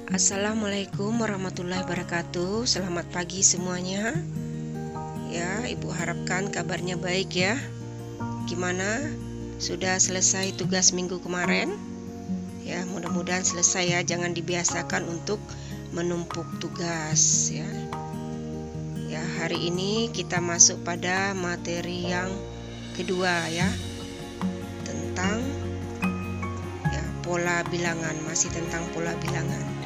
Assalamualaikum warahmatullahi wabarakatuh. Selamat pagi semuanya. Ya, Ibu harapkan kabarnya baik ya. Gimana? Sudah selesai tugas minggu kemarin? Ya, mudah-mudahan selesai ya. Jangan dibiasakan untuk menumpuk tugas ya. Ya, hari ini kita masuk pada materi yang kedua ya. Tentang ya, pola bilangan, masih tentang pola bilangan.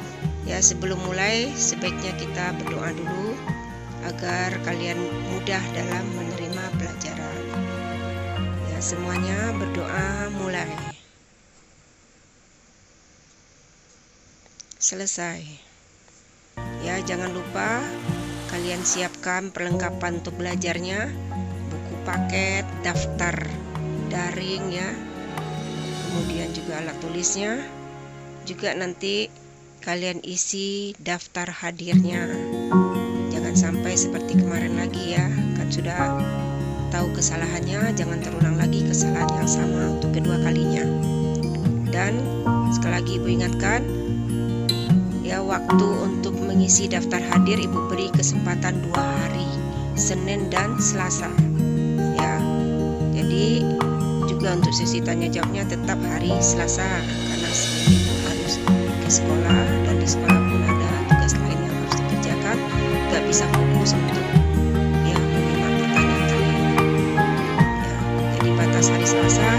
Ya, sebelum mulai sebaiknya kita berdoa dulu agar kalian mudah dalam menerima pelajaran. Ya, semuanya berdoa mulai. Selesai. Ya, jangan lupa kalian siapkan perlengkapan untuk belajarnya, buku paket, daftar daring ya. Kemudian juga alat tulisnya. Juga nanti kalian isi daftar hadirnya. Jangan sampai seperti kemarin lagi ya. Kan sudah tahu kesalahannya, jangan terulang lagi kesalahan yang sama untuk kedua kalinya. Dan sekali lagi Ibu ingatkan, ya, waktu untuk mengisi daftar hadir Ibu beri kesempatan 2 hari, Senin dan Selasa. Ya. Jadi juga untuk sesi tanya jawabnya tetap hari Selasa, karena Senin itu harus ke sekolah dan di sekolah pun ada tugas lain yang harus dikerjakan, gak bisa fokus untuk ya menyimak pertanyaan kalian ya. Jadi batas hari Selasa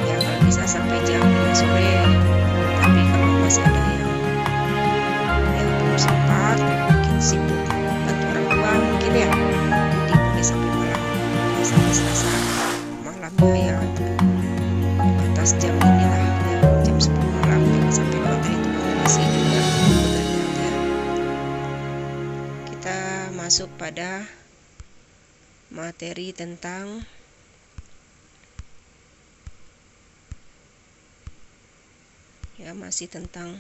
ya, kalau bisa sampai jam 5 sore, tapi kalau masih ada yang ya belum sempat, mungkin sibuk bantu orang tua mungkin ya, jadi boleh sampai malam ya, sampai Selasa malamnya ya batas jam inilah ya, jam 10 malam, jangan sampai materi itu masih juga begadang ya. Kita masuk pada materi tentang ya, masih tentang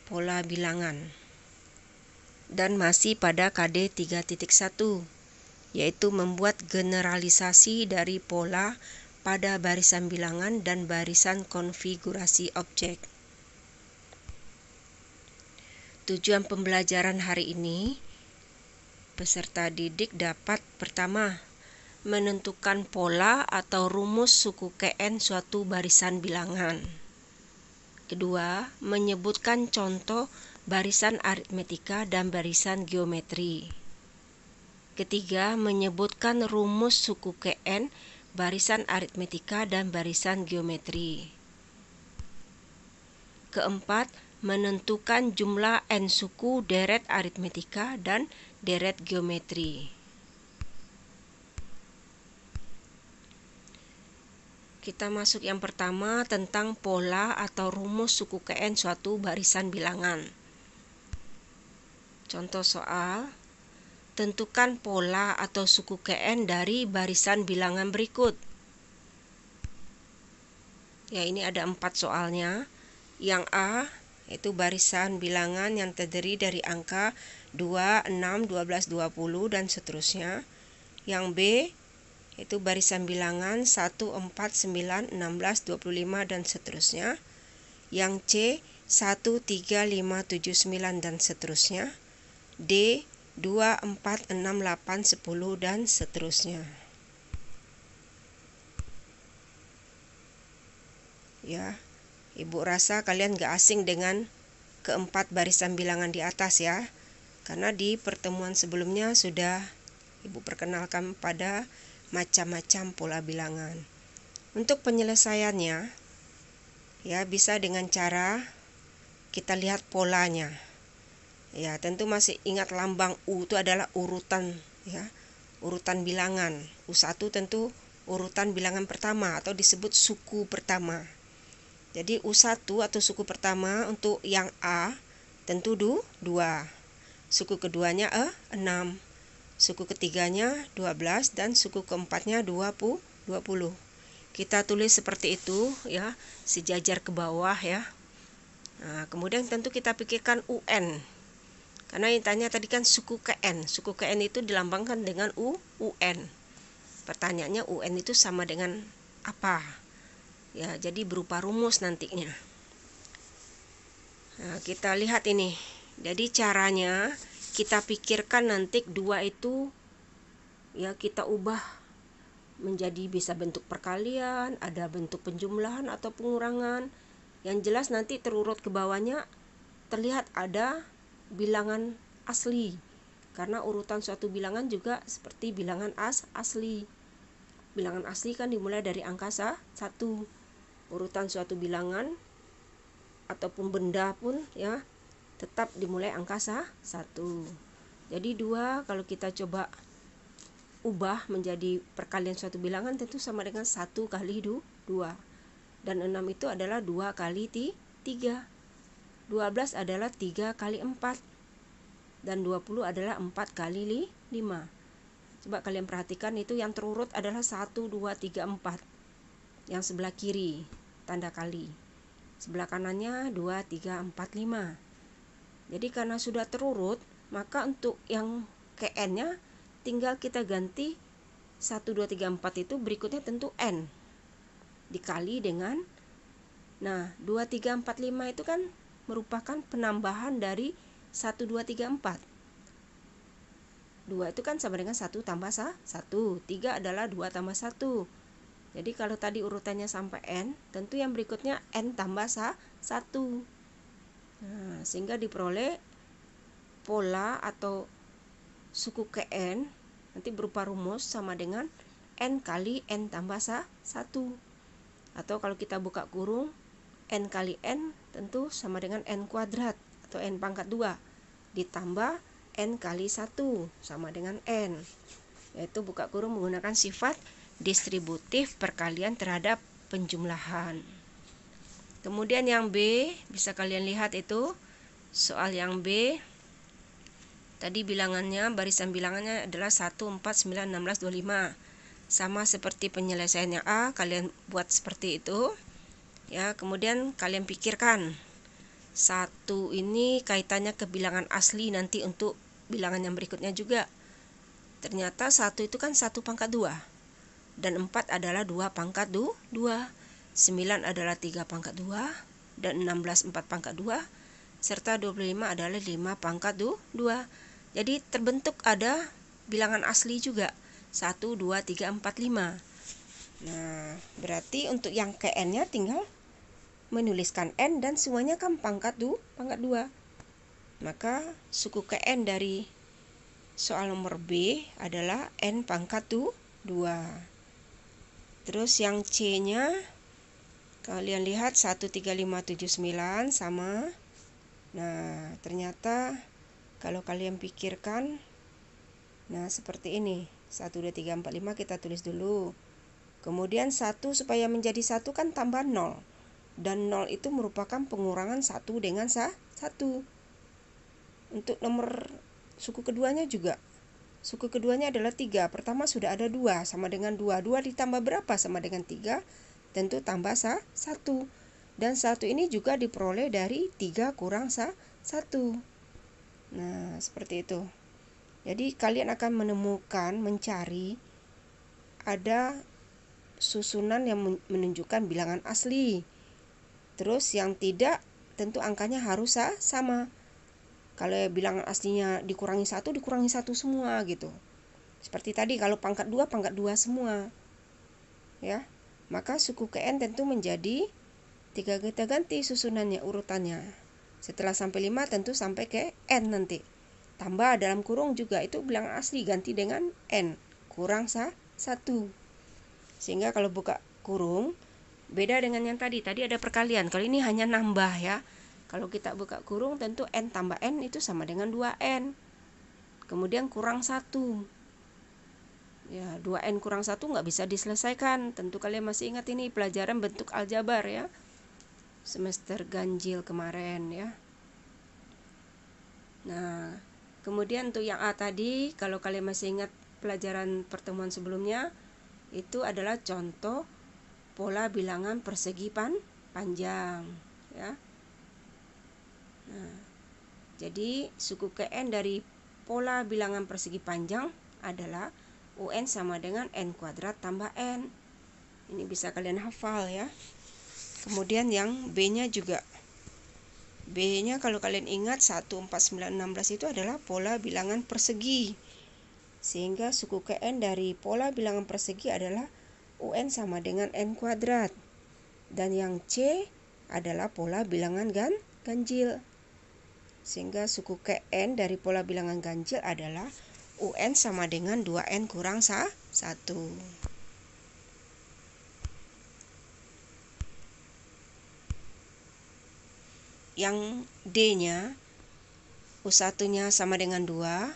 pola bilangan dan masih pada KD 3.1, yaitu membuat generalisasi dari pola pada barisan bilangan dan barisan konfigurasi objek. Tujuan pembelajaran hari ini, peserta didik dapat pertama, menentukan pola atau rumus suku KN suatu barisan bilangan. Kedua, menyebutkan contoh barisan aritmetika dan barisan geometri. Ketiga, menyebutkan rumus suku KN barisan aritmetika dan barisan geometri. Keempat, menentukan jumlah n suku deret aritmetika dan deret geometri. Kita masuk yang pertama tentang pola atau rumus suku KN suatu barisan bilangan. Contoh soal, tentukan pola atau suku KN dari barisan bilangan berikut. Ya, ini ada 4 soalnya. Yang A, itu barisan bilangan yang terdiri dari angka 2, 6, 12, 20 dan seterusnya. Yang B, itu barisan bilangan 1, 4, 9, 16, 25 dan seterusnya. Yang C, 1, 3, 5, 7, 9 dan seterusnya. D, 2, 4, 6, 8, 10 dan seterusnya. Ya, Ibu rasa kalian gak asing dengan keempat barisan bilangan di atas ya, karena di pertemuan sebelumnya sudah Ibu perkenalkan pada macam-macam pola bilangan. Untuk penyelesaiannya ya, bisa dengan cara kita lihat polanya. Ya, tentu masih ingat lambang U itu adalah urutan ya, urutan bilangan. U1 tentu urutan bilangan pertama atau disebut suku pertama. Jadi U1 atau suku pertama untuk yang A tentu 2, suku keduanya 6, suku ketiganya 12 dan suku keempatnya 20. Kita tulis seperti itu ya, sejajar ke bawah ya. Nah, kemudian tentu kita pikirkan UN. Karena yang tanya tadi kan suku KN. Suku KN itu dilambangkan dengan UN. Pertanyaannya UN itu sama dengan apa? Ya, jadi berupa rumus nantinya. Nah, kita lihat ini. Jadi caranya kita pikirkan nanti 2 itu ya kita ubah menjadi bisa bentuk perkalian, ada bentuk penjumlahan atau pengurangan. Yang jelas nanti terurut ke bawahnya terlihat ada bilangan asli. Karena urutan suatu bilangan juga seperti bilangan asli. Bilangan asli kan dimulai dari angka 1. Urutan suatu bilangan ataupun benda pun ya tetap dimulai angka 1. Jadi 2 kalau kita coba ubah menjadi perkalian suatu bilangan tentu sama dengan 1 kali 2. Dan 6 itu adalah 2 kali 3. 12 adalah 3 kali 4. Dan 20 adalah 4 kali 5. Coba kalian perhatikan itu yang terurut adalah 1, 2, 3, 4. Yang sebelah kiri tanda kali. Sebelah kanannya 2, 3, 4, 5. Jadi karena sudah terurut, maka untuk yang KN-nya tinggal kita ganti 1, 2, 3, 4 itu berikutnya tentu N. Dikali dengan, nah 2, 3, 4, 5 itu kan merupakan penambahan dari 1, 2, 3, 4. 2 itu kan sama dengan 1 tambah 1. 3 adalah 2 tambah 1. Jadi kalau tadi urutannya sampai N, tentu yang berikutnya N tambah 1. Nah, sehingga diperoleh pola atau suku KN nanti berupa rumus sama dengan N kali N tambah 1. Atau kalau kita buka kurung, N kali N tentu sama dengan N kuadrat atau N pangkat 2 ditambah N kali 1 sama dengan N. Yaitu buka kurung menggunakan sifat distributif perkalian terhadap penjumlahan. Kemudian yang B, bisa kalian lihat itu soal yang B. Tadi bilangannya, barisan bilangannya adalah 1, 4, 9, 16, 25. Sama seperti penyelesaiannya A, kalian buat seperti itu. Ya, kemudian kalian pikirkan 1 ini kaitannya ke bilangan asli nanti untuk bilangan yang berikutnya juga. Ternyata 1 itu kan 1 pangkat 2. Dan 4 adalah 2 pangkat 2. 9 adalah 3 pangkat 2. Dan 16 4 pangkat 2. Serta 25 adalah 5 pangkat 2. Jadi terbentuk ada bilangan asli juga. 1, 2, 3, 4, 5. Nah, berarti untuk yang KN-nya tinggal menuliskan N dan semuanya kan pangkat 2. Maka suku KN dari soal nomor B adalah N pangkat 2. Terus yang C-nya kalian lihat 13579 sama. Nah, ternyata kalau kalian pikirkan, nah seperti ini. 1, 2, 3, 4, 5 kita tulis dulu. Kemudian 1 supaya menjadi 1 kan tambah 0. Dan 0 itu merupakan pengurangan 1 dengan 1. Untuk nomor suku keduanya juga. Suku keduanya adalah 3. Pertama sudah ada 2 sama dengan 2. 2 ditambah berapa sama dengan 3? Tentu tambah 1. Dan 1 ini juga diperoleh dari 3 kurang 1. Nah, seperti itu. Jadi kalian akan menemukan, mencari ada susunan yang menunjukkan bilangan asli. Terus yang tidak, tentu angkanya harus sama. Kalau bilangan aslinya dikurangi 1, dikurangi 1 semua gitu. Seperti tadi kalau pangkat 2 semua. Ya. Maka suku KN tentu menjadi 3 kita ganti susunannya, urutannya. Setelah sampai 5 tentu sampai ke N nanti. Tambah dalam kurung juga itu bilangan asli ganti dengan N kurang 1. Sehingga kalau buka kurung beda dengan yang tadi. Tadi ada perkalian. Kalau ini hanya nambah ya. Kalau kita buka kurung tentu N tambah N itu sama dengan 2N. Kemudian kurang 1. Ya, 2N kurang 1 nggak bisa diselesaikan. Tentu kalian masih ingat ini pelajaran bentuk aljabar ya. Semester ganjil kemarin ya. Nah, kemudian untuk yang A tadi, kalau kalian masih ingat pelajaran pertemuan sebelumnya, itu adalah contoh pola bilangan persegi panjang ya. Nah, jadi suku KN dari pola bilangan persegi panjang adalah UN sama dengan N kuadrat tambah N. Ini bisa kalian hafal ya. Kemudian yang B-nya juga. B-nya kalau kalian ingat 1, 4, 9, 16 itu adalah pola bilangan persegi. Sehingga suku Kn dari pola bilangan persegi adalah UN sama dengan N kuadrat. Dan yang C adalah pola bilangan ganjil. Sehingga suku Kn dari pola bilangan ganjil adalah UN sama dengan 2N kurang 1. Yang D-nya, U1-nya sama dengan 2,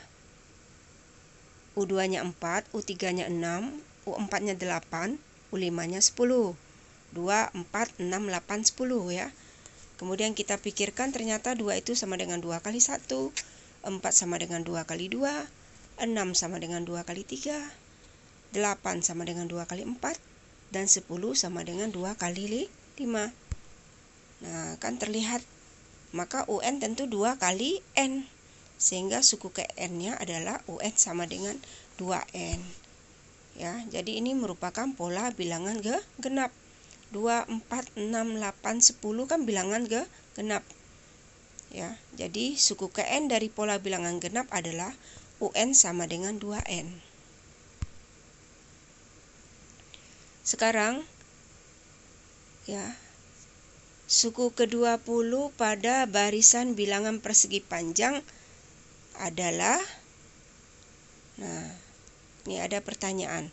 U2-nya 4, U3-nya 6, U4-nya 8, U5-nya 10. 2, 4, 6, 8, 10 ya. Kemudian kita pikirkan ternyata 2 itu sama dengan 2 kali 1, 4 sama dengan 2 kali 2, 6 sama dengan 2 kali 3, 8 sama dengan 2 kali 4, dan 10 sama dengan 2 kali 5. Nah, kan terlihat. Maka UN tentu 2 kali N. Sehingga suku Kn-nya adalah UN sama dengan 2N. Ya, jadi ini merupakan pola bilangan genap. 2, 4, 6, 8, 10 kan bilangan genap. Ya, jadi suku Kn dari pola bilangan genap adalah UN sama dengan 2N. Sekarang ya, suku ke-20 pada barisan bilangan persegi panjang adalah, nah, ini ada pertanyaan.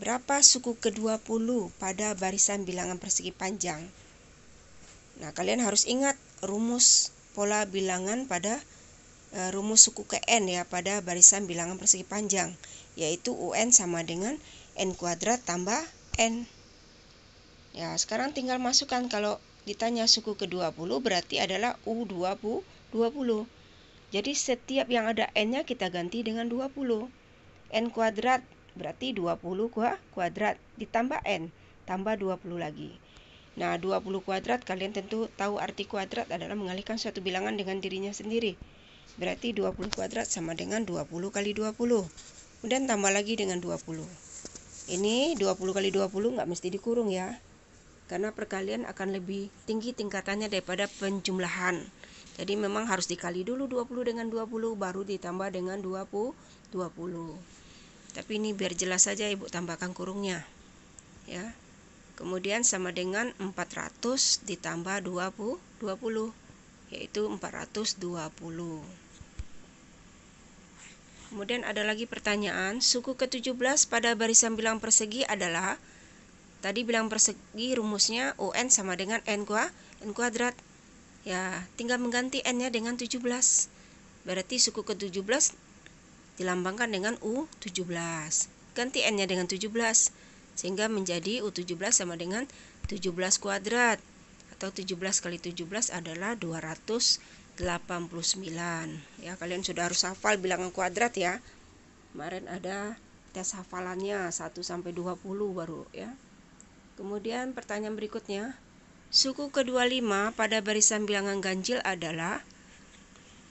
Berapa suku ke-20 pada barisan bilangan persegi panjang? Nah, kalian harus ingat rumus pola bilangan pada rumus suku Kn ya pada barisan bilangan persegi panjang, yaitu UN sama dengan N kuadrat tambah N. Ya, sekarang tinggal masukkan. Kalau ditanya suku ke-20 berarti adalah U20. Jadi setiap yang ada N-nya kita ganti dengan 20. N kuadrat berarti 20 kuadrat ditambah N, tambah 20 lagi. Nah, 20 kuadrat kalian tentu tahu arti kuadrat adalah mengalihkan suatu bilangan dengan dirinya sendiri. Berarti 20 kuadrat sama dengan 20 kali 20. Kemudian tambah lagi dengan 20. Ini 20 kali 20 nggak mesti dikurung ya. Karena perkalian akan lebih tinggi tingkatannya daripada penjumlahan. Jadi memang harus dikali dulu 20 dengan 20 baru ditambah dengan 20. Tapi ini biar jelas saja Ibu tambahkan kurungnya. Ya. Kemudian sama dengan 400 ditambah 20 yaitu 420. Kemudian ada lagi pertanyaan, suku ke-17 pada barisan bilangan persegi adalah, tadi bilangan persegi rumusnya UN sama dengan N kuadrat. Ya, tinggal mengganti N-nya dengan 17. Berarti suku ke-17 dilambangkan dengan U17. Ganti N-nya dengan 17. Sehingga menjadi U17 sama dengan 17 kuadrat. Atau 17 kali 17 adalah 289. Ya, kalian sudah harus hafal bilangan kuadrat ya. Kemarin ada tes hafalannya 1 sampai 20 baru ya. Kemudian pertanyaan berikutnya. Suku ke-25 pada barisan bilangan ganjil adalah,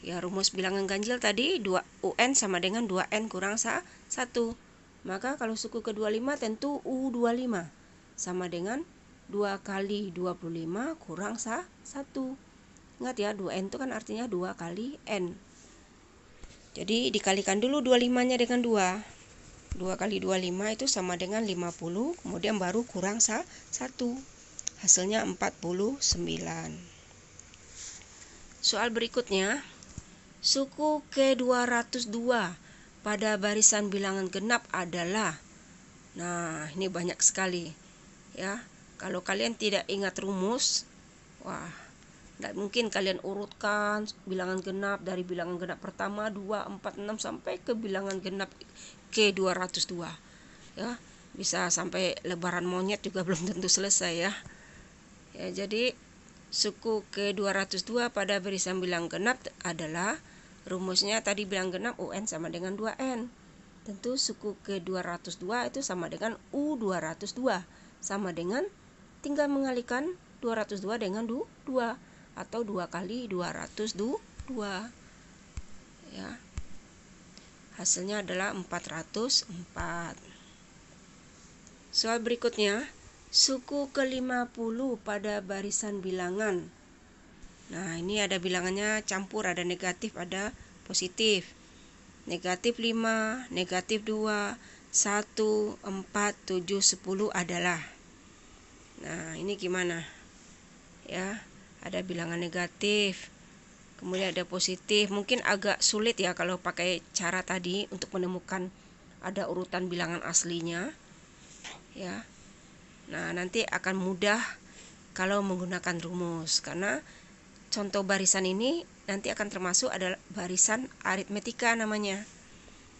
ya rumus bilangan ganjil tadi 2 UN sama dengan 2N kurang 1. Maka kalau suku ke-25 tentu U25 sama dengan 2 kali 25 kurang 1. Ingat ya, 2N itu kan artinya 2 kali N. Jadi dikalikan dulu 25-nya dengan 2. 2 kali 25 itu sama dengan 50, kemudian baru kurang 1. Hasilnya 49. Soal berikutnya, suku ke-202 pada barisan bilangan genap adalah, nah ini banyak sekali ya. Kalau kalian tidak ingat rumus, wah, tidak mungkin kalian urutkan bilangan genap dari bilangan genap pertama 2, 4, 6 sampai ke bilangan genap ke-202 ya. Bisa sampai lebaran monyet juga belum tentu selesai ya. Ya, jadi suku ke-202 pada barisan bilangan genap adalah rumusnya tadi bilangan genap UN sama dengan 2N. Tentu suku ke-202 itu sama dengan U202. Sama dengan tinggal mengalihkan 202 dengan 2 atau 2 kali 202. Ya. Hasilnya adalah 404. Soal berikutnya, suku ke-50 pada barisan bilangan Nah, ini ada bilangannya campur, ada negatif, ada positif. Negatif 5, negatif 2, 1, 4, 7, 10 adalah. Nah, ini gimana? Ya, ada bilangan negatif, kemudian ada positif. Mungkin agak sulit ya kalau pakai cara tadi untuk menemukan ada urutan bilangan aslinya. Ya. Nah, nanti akan mudah kalau menggunakan rumus, karena contoh barisan ini nanti akan termasuk adalah barisan aritmetika namanya.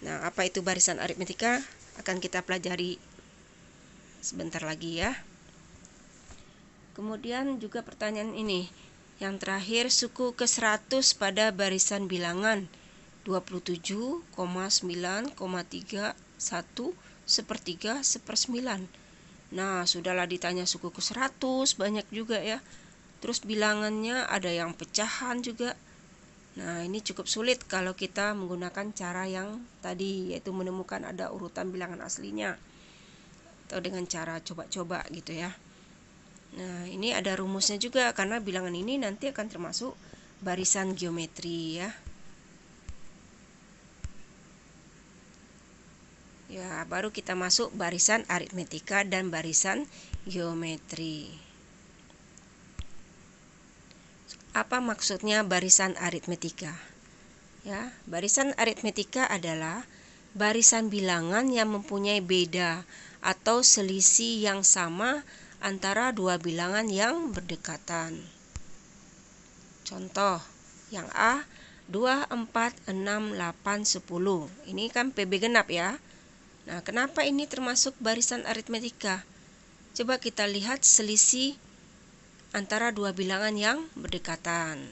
Nah, apa itu barisan aritmetika? Akan kita pelajari sebentar lagi ya. Kemudian juga pertanyaan ini. Yang terakhir, suku ke-100 pada barisan bilangan 27,9,31 sepertiga sepersemilan. Nah, sudahlah ditanya suku ke-100, banyak juga ya. Terus bilangannya ada yang pecahan juga. Nah, ini cukup sulit kalau kita menggunakan cara yang tadi, yaitu menemukan ada urutan bilangan aslinya, atau dengan cara coba-coba gitu ya. Nah, ini ada rumusnya juga, karena bilangan ini nanti akan termasuk barisan geometri ya. Ya, baru kita masuk barisan aritmetika dan barisan geometri. Apa maksudnya barisan aritmetika? Ya, barisan aritmetika adalah barisan bilangan yang mempunyai beda atau selisih yang sama antara dua bilangan yang berdekatan. Contoh, yang A, 2, 4, 6, 8, 10. Ini kan PB genap ya. Nah, kenapa ini termasuk barisan aritmetika? Coba kita lihat selisih antara dua bilangan yang berdekatan.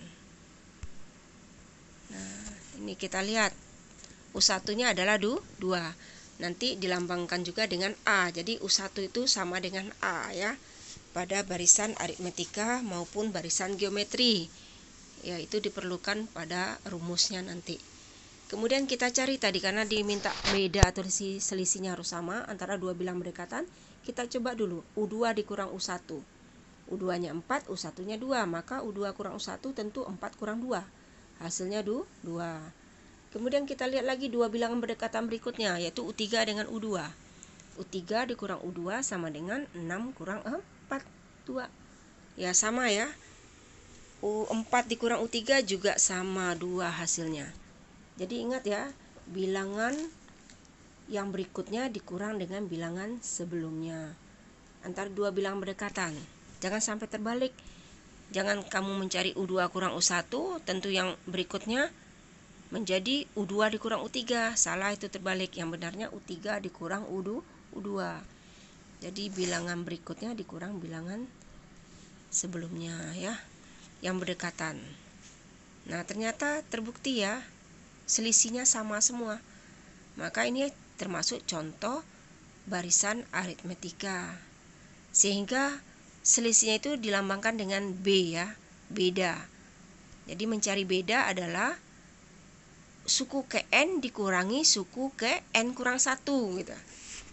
Nah, ini kita lihat U1-nya adalah 2. Nanti dilambangkan juga dengan A. Jadi U1 itu sama dengan A ya, pada barisan aritmetika maupun barisan geometri. Ya, itu diperlukan pada rumusnya nanti. Kemudian kita cari tadi, karena diminta beda atau selisihnya harus sama antara dua bilangan berdekatan, kita coba dulu U2 dikurang U1. U2-nya 4, U1-nya 2, maka U2 kurang U1 tentu 4 kurang 2. Hasilnya 2. Kemudian kita lihat lagi dua bilangan berdekatan berikutnya, yaitu U3 dengan U2. U3 dikurang U2 sama dengan 6 kurang 4, 2. Ya, sama ya. U4 dikurang U3 juga sama 2 hasilnya. Jadi ingat ya, bilangan yang berikutnya dikurang dengan bilangan sebelumnya antara dua bilangan berdekatan. Jangan sampai terbalik. Jangan kamu mencari U2 kurang U1, tentu yang berikutnya menjadi U2 dikurang U3. Salah, itu terbalik. Yang benarnya U3 dikurang U2. Jadi bilangan berikutnya dikurang bilangan sebelumnya ya, yang berdekatan. Nah, ternyata terbukti ya, selisihnya sama semua. Maka ini termasuk contoh barisan aritmetika. Sehingga selisihnya itu dilambangkan dengan B ya, beda. Jadi mencari beda adalah suku ke N dikurangi suku ke N kurang 1 gitu.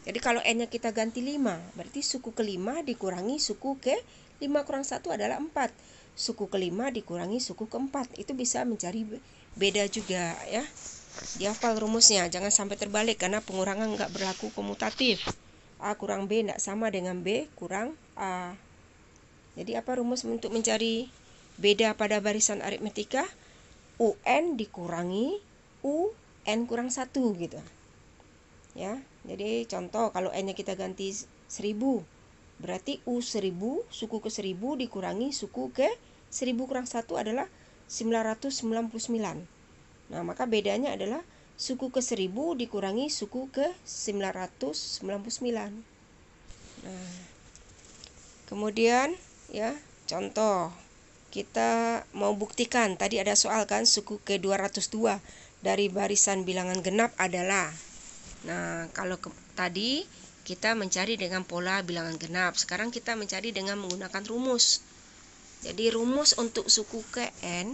Jadi kalau N-nya kita ganti 5, berarti suku ke-5 dikurangi suku ke 5 kurang 1 adalah 4. Suku ke-5 dikurangi suku ke-4. Itu bisa mencari beda juga ya. Dihafal rumusnya, jangan sampai terbalik, karena pengurangan nggak berlaku komutatif. A kurang B tidak sama dengan B kurang A. Jadi apa rumus untuk mencari beda pada barisan aritmetika? UN dikurangi UN kurang 1 gitu. Ya, jadi contoh kalau N-nya kita ganti 1000, berarti U1000, suku ke 1000 dikurangi suku ke 1000 kurang 1 adalah 999. Nah, maka bedanya adalah suku ke 1000 dikurangi suku ke 999. Nah, kemudian ya, contoh kita mau buktikan, tadi ada soal kan, suku ke 202 dari barisan bilangan genap adalah. Nah, kalau tadi kita mencari dengan pola bilangan genap, sekarang kita mencari dengan menggunakan rumus. Jadi rumus untuk suku ke N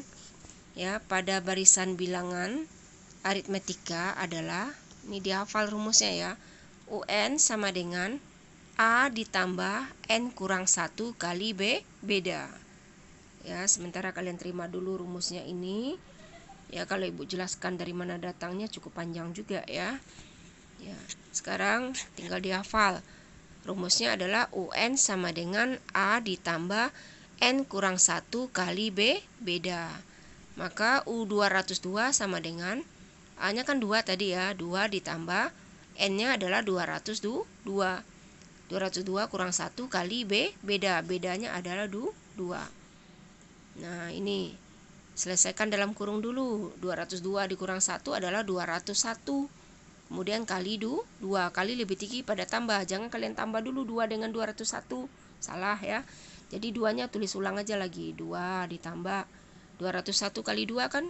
ya pada barisan bilangan aritmetika adalah, ini dihafal rumusnya ya, UN sama dengan A ditambah N kurang 1 kali B beda. Ya, sementara kalian terima dulu rumusnya ini. Ya, kalau Ibu jelaskan dari mana datangnya cukup panjang juga ya. Ya, sekarang tinggal dihafal. Rumusnya adalah UN sama dengan A ditambah N kurang 1 kali B beda. Maka U202 sama dengan A-nya kan 2 tadi ya, 2 ditambah N-nya adalah 202. 202 kurang 1 kali B beda. Bedanya adalah 2. Nah, ini selesaikan dalam kurung dulu. 202 dikurang 1 adalah 201. Kemudian kali 2 kali lebih tinggi pada tambah. Jangan kalian tambah dulu 2 dengan 201. Salah ya. Jadi 2-nya tulis ulang aja lagi. 2 ditambah 201 kali 2 kan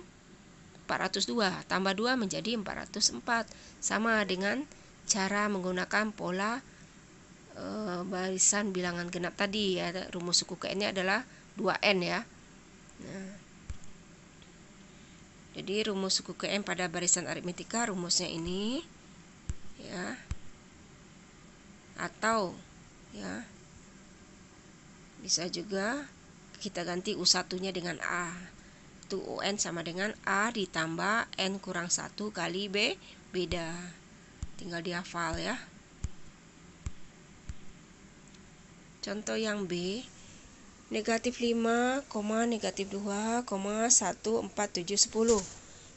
402. Tambah 2 menjadi 404. Sama dengan cara menggunakan pola barisan bilangan genap tadi ya. Rumus suku ke N-nya adalah 2N ya. Nah, jadi rumus suku ke N pada barisan aritmetika rumusnya ini ya. Atau ya bisa juga kita ganti U1-nya dengan A. Itu UN sama dengan A ditambah N kurang 1 kali B beda. Tinggal dihafal ya. Contoh yang B, negatif 5, negatif 2, 1, 4, 7, 10.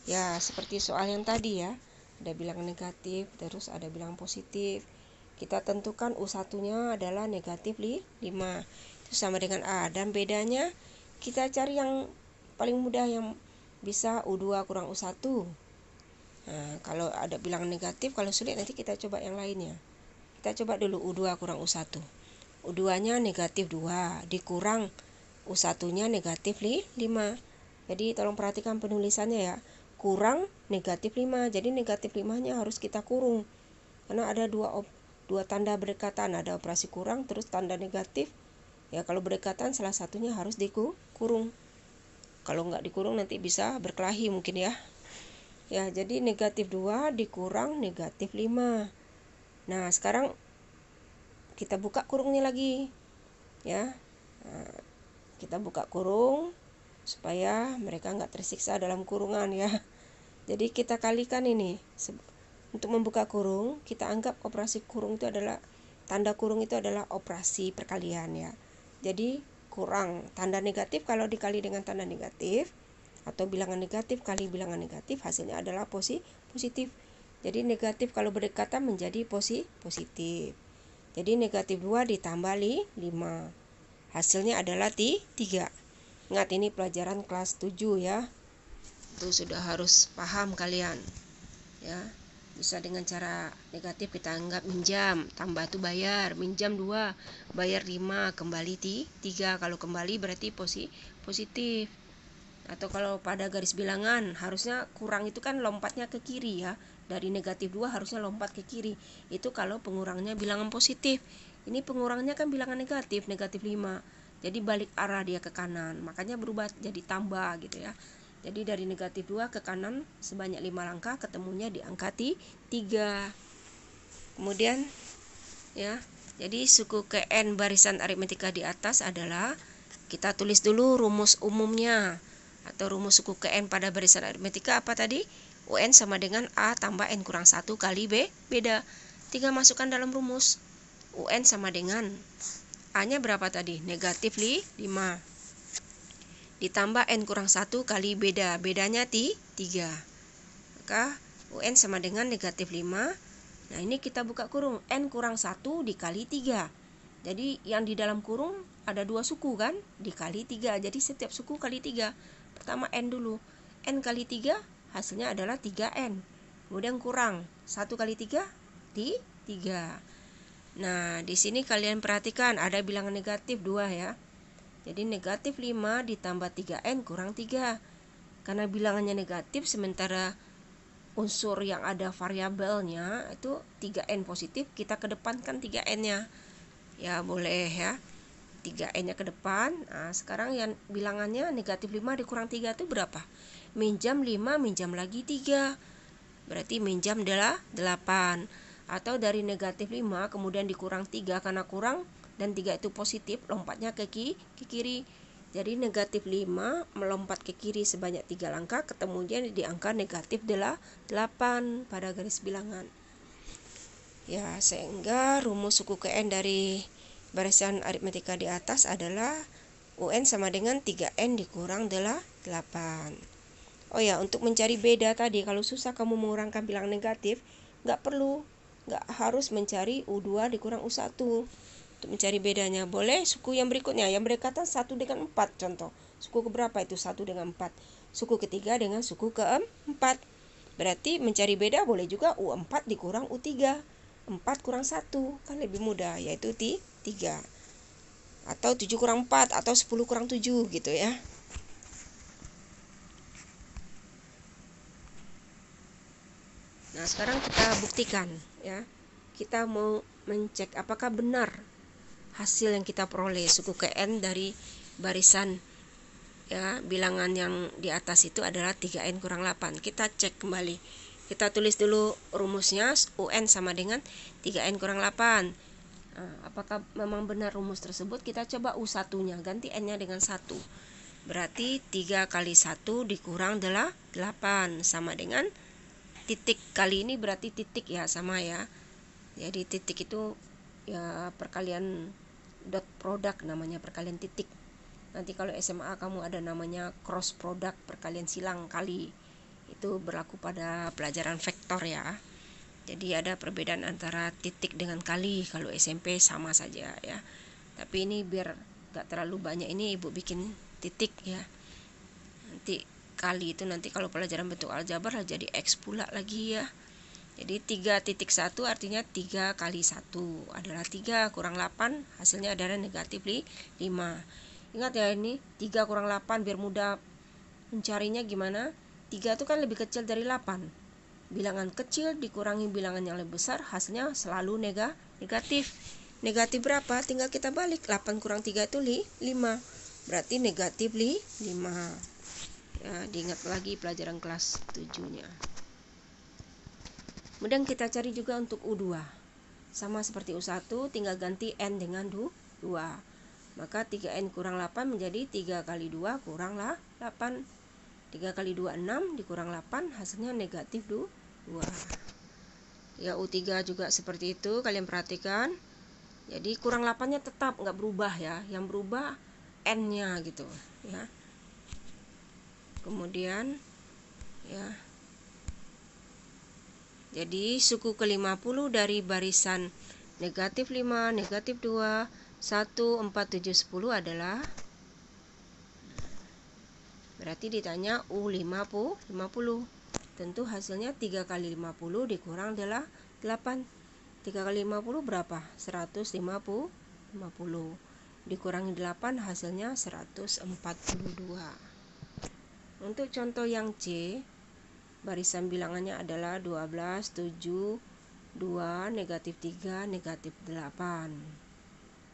Ya, seperti soal yang tadi ya. Ada bilangan negatif, terus ada bilangan positif. Kita tentukan U1-nya adalah negatif 5. Itu sama dengan A. Dan bedanya kita cari yang paling mudah yang bisa U2 kurang U1. Nah, kalau ada bilangan negatif, kalau sulit nanti kita coba yang lainnya. Kita coba dulu U2 kurang U1. U2-nya negatif 2 dikurang U1-nya negatif 5. Jadi tolong perhatikan penulisannya ya. Kurang negatif 5. Jadi negatif 5-nya harus kita kurung. Karena ada dua tanda berdekatan. Ada operasi kurang terus tanda negatif. Ya, kalau berdekatan salah satunya harus dikurung. Kalau nggak dikurung nanti bisa berkelahi mungkin ya. Ya, jadi negatif 2 dikurang negatif 5. Nah, sekarang kita buka kurungnya lagi ya. Nah, kita buka kurung supaya mereka nggak tersiksa dalam kurungan ya. Jadi kita kalikan ini. Untuk membuka kurung kita anggap operasi kurung itu adalah tanda kurung itu adalah operasi perkalian ya. Jadi kurang tanda negatif kalau dikali dengan tanda negatif atau bilangan negatif kali bilangan negatif hasilnya adalah positif. Jadi negatif kalau berdekatan menjadi positif. Jadi negatif 2 ditambah 5. Hasilnya adalah 3. Ingat ini pelajaran kelas 7 ya. Itu sudah harus paham kalian. Ya. Bisa dengan cara negatif kita anggap minjam, tambah itu bayar, minjam 2, bayar 5, kembali 3. Kalau kembali berarti positif. Atau kalau pada garis bilangan harusnya kurang itu kan lompatnya ke kiri ya. Dari negatif 2 harusnya lompat ke kiri. Itu kalau pengurangnya bilangan positif. Ini pengurangnya kan bilangan negatif 5. Jadi balik arah dia ke kanan. Makanya berubah jadi tambah gitu ya. Jadi dari negatif 2 ke kanan sebanyak 5 langkah ketemunya di angka 3. Kemudian ya. Jadi suku ke N barisan aritmetika di atas adalah kita tulis dulu rumus umumnya atau rumus suku ke N pada barisan aritmetika apa tadi? UN sama dengan A tambah N kurang 1 kali B beda. Tinggal masukkan dalam rumus. UN sama dengan A-nya berapa tadi? Negatif 5. Ditambah N kurang 1 kali beda. Bedanya 3. Maka UN sama dengan negatif 5. Nah, ini kita buka kurung. N kurang 1 dikali 3. Jadi yang di dalam kurung ada 2 suku kan? Dikali 3. Jadi setiap suku kali 3. Pertama N dulu. N kali 3 hasilnya adalah 3N. Kemudian kurang 1 kali 3 di 3. Nah, di sini kalian perhatikan ada bilangan negatif 2 ya. Jadi negatif 5 ditambah 3N kurang 3. Karena bilangannya negatif sementara unsur yang ada variabelnya itu 3N positif, kita kedepankan 3N-nya. Ya, boleh ya. 3N-nya ke depan. Nah, sekarang yang bilangannya negatif 5 dikurang 3 itu berapa? Minjam 5, minjam lagi 3. Berarti minjam adalah 8. Atau dari negatif 5 kemudian dikurang 3 karena kurang dan 3 itu positif, lompatnya ke kiri. Jadi negatif 5 melompat ke kiri sebanyak 3 langkah, ketemunya di angka negatif 8 pada garis bilangan. Ya, sehingga rumus suku ke N dari barisan aritmetika di atas adalah UN sama dengan 3N dikurang 8. Oh ya, untuk mencari beda tadi, kalau susah kamu mengurangkan bilangan negatif, nggak harus mencari U2 dikurang U1. Untuk mencari bedanya, boleh suku yang berikutnya, yang berdekatan 1 dengan 4 contoh. Suku keberapa itu 1 dengan 4? Suku ketiga dengan suku keempat. Berarti mencari beda boleh juga U4 dikurang U3. 4 kurang 1, kan lebih mudah, yaitu 3. Atau 7 kurang 4, atau 10 kurang 7 gitu ya. Nah, sekarang kita buktikan ya. Kita mau mencek apakah benar hasil yang kita peroleh suku ke N dari barisan ya bilangan yang di atas itu adalah 3N kurang 8. Kita cek kembali. Kita tulis dulu rumusnya, UN sama dengan 3N kurang 8. Nah, apakah memang benar rumus tersebut? Kita coba U1-nya, ganti N-nya dengan 1. Berarti 3 kali 1 dikurang 8 sama dengan titik. Kali ini berarti titik ya, sama ya. Jadi titik itu ya perkalian dot product, namanya perkalian titik. Nanti kalau SMA kamu ada namanya cross product, perkalian silang kali. Itu berlaku pada pelajaran vektor ya. Jadi ada perbedaan antara titik dengan kali. Kalau SMP sama saja ya. Tapi ini biar gak terlalu banyak, ini ibu bikin titik ya. Nanti kali itu nanti kalau pelajaran bentuk aljabar jadi X pula lagi ya. Jadi 3.1 artinya 3 kali 1 adalah 3 kurang 8, hasilnya adalah negatif 5. Ingat ya, ini 3 kurang 8 biar mudah mencarinya gimana. 3 itu kan lebih kecil dari 8. Bilangan kecil dikurangi bilangan yang lebih besar, hasilnya selalu negatif. Negatif berapa? Tinggal kita balik. 8 kurang 3 itu 5. Berarti negatif 5. Ya, diingat lagi pelajaran kelas 7-nya. Kemudian kita cari juga untuk U2. Sama seperti U1, tinggal ganti N dengan 2. Maka 3N kurang 8 menjadi 3 kali 2 kurang 8. 3 kali 2, 6 dikurang 8, hasilnya negatif 2. Ya, U3 juga seperti itu, kalian perhatikan. Jadi kurang 8-nya tetap nggak berubah ya. Yang berubah N-nya gitu ya. Kemudian ya, jadi suku ke-50 dari barisan negatif 5, negatif 2, 1, 4, 7, 10 adalah, berarti ditanya U50. Tentu hasilnya 3 kali 50 dikurang adalah 8. 3 kali 50 berapa? 150. Dikurangi 8 hasilnya 142. Untuk contoh yang C, barisan bilangannya adalah 12, 7, 2, negatif 3, negatif 8.